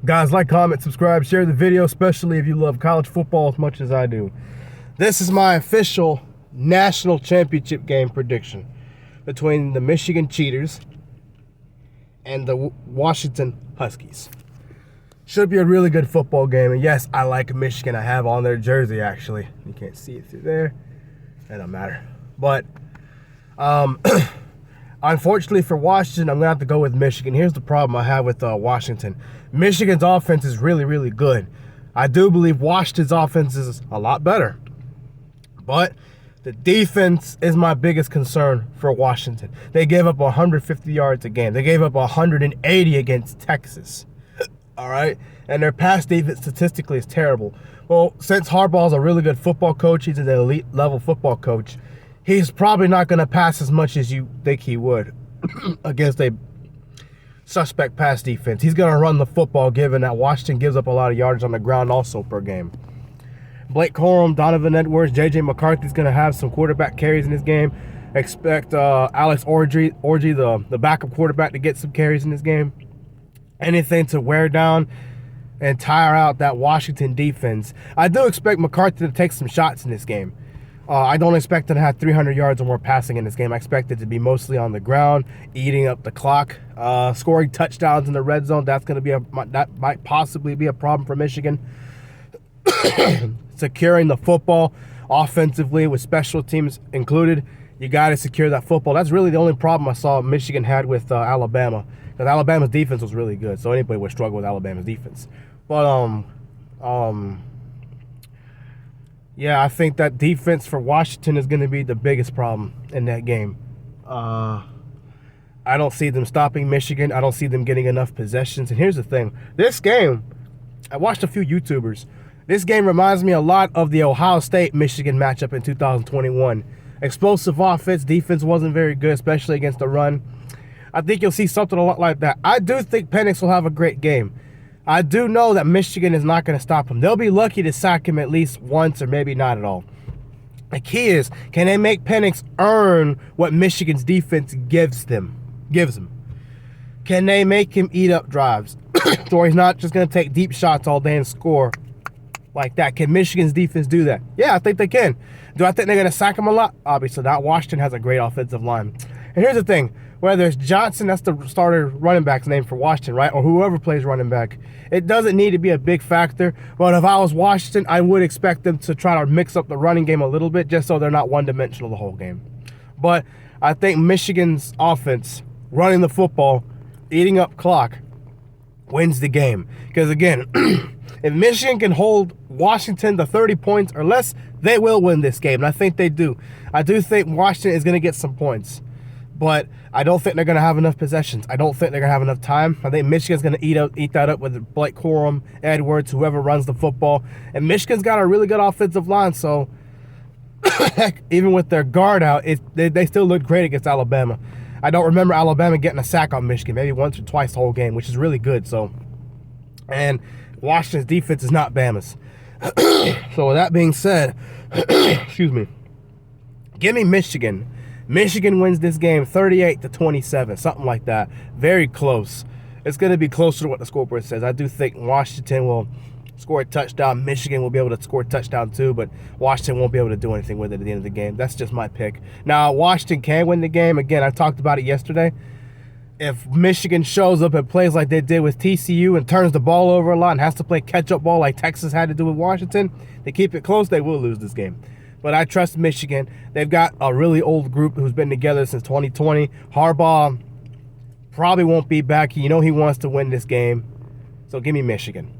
Guys, like, comment, subscribe, share the video, especially if you love college football as much as I do. This is my official national championship game prediction between the Michigan Cheaters and the Washington Huskies. Should be a really good football game. And yes, I like Michigan. I have on their jersey, actually. You can't see it through there. That don't matter. But unfortunately for Washington, I'm going to have to go with Michigan. Here's the problem I have with Washington. Michigan's offense is really, really good. I do believe Washington's offense is a lot better. But the defense is my biggest concern for Washington. They gave up 150 yards a game. They gave up 180 against Texas. All right? And their pass defense statistically is terrible. Well, since Harbaugh's a really good football coach, he's an elite level football coach, he's probably not going to pass as much as you think he would against a suspect pass defense. He's going to run the football, given that Washington gives up a lot of yards on the ground also per game. Blake Corum, Donovan Edwards, J.J. McCarthy's going to have some quarterback carries in this game. Expect Alex Orji, the backup quarterback, to get some carries in this game. Anything to wear down and tire out that Washington defense. I do expect McCarthy to take some shots in this game. I don't expect him to have 300 yards or more passing in this game. I expect it to be mostly on the ground, eating up the clock, scoring touchdowns in the red zone. That might possibly be a problem for Michigan. Securing the football offensively with special teams included. You got to secure that football. That's really the only problem I saw Michigan had with Alabama. Because Alabama's defense was really good, so anybody would struggle with Alabama's defense. But yeah, I think that defense for Washington is going to be the biggest problem in that game. I don't see them stopping Michigan. I don't see them getting enough possessions. And here's the thing. This game, I watched a few YouTubers. This game reminds me a lot of the Ohio State-Michigan matchup in 2021. Explosive offense. Defense wasn't very good, especially against the run. I think you'll see something a lot like that. I do think Penix will have a great game. I do know that Michigan is not going to stop him. They'll be lucky to sack him at least once or maybe not at all. The key is, can they make Penix earn what Michigan's defense gives him? Can they make him eat up drives? So he's not just going to take deep shots all day and score like that. Can Michigan's defense do that? Yeah, I think they can. Do I think they're going to sack him a lot? Obviously not. Washington has a great offensive line. And here's the thing. Whether it's Johnson, that's the starter running back's name for Washington, right? Or whoever plays running back. It doesn't need to be a big factor. But if I was Washington, I would expect them to try to mix up the running game a little bit just so they're not one-dimensional the whole game. But I think Michigan's offense, running the football, eating up clock, wins the game. Because, again, if Michigan can hold Washington to 30 points or less, they will win this game. And I think they do. I do think Washington is going to get some points. But I don't think they're going to have enough possessions. I don't think they're going to have enough time. I think Michigan's going to eat that up with Blake Corum, Edwards, whoever runs the football. And Michigan's got a really good offensive line, so heck, even with their guard out, they still look great against Alabama. I don't remember Alabama getting a sack on Michigan, maybe once or twice the whole game, which is really good. And Washington's defense is not Bama's. So with that being said, excuse me, give me Michigan. Michigan wins this game 38-27, something like that. Very close. It's going to be closer to what the scoreboard says. I do think Washington will score a touchdown. Michigan will be able to score a touchdown too, but Washington won't be able to do anything with it at the end of the game. That's just my pick. Now, Washington can win the game. Again, I talked about it yesterday. If Michigan shows up and plays like they did with TCU and turns the ball over a lot and has to play catch-up ball like Texas had to do with Washington, they keep it close, they will lose this game. But I trust Michigan. They've got a really old group who's been together since 2020. Harbaugh probably won't be back. You know he wants to win this game. So give me Michigan.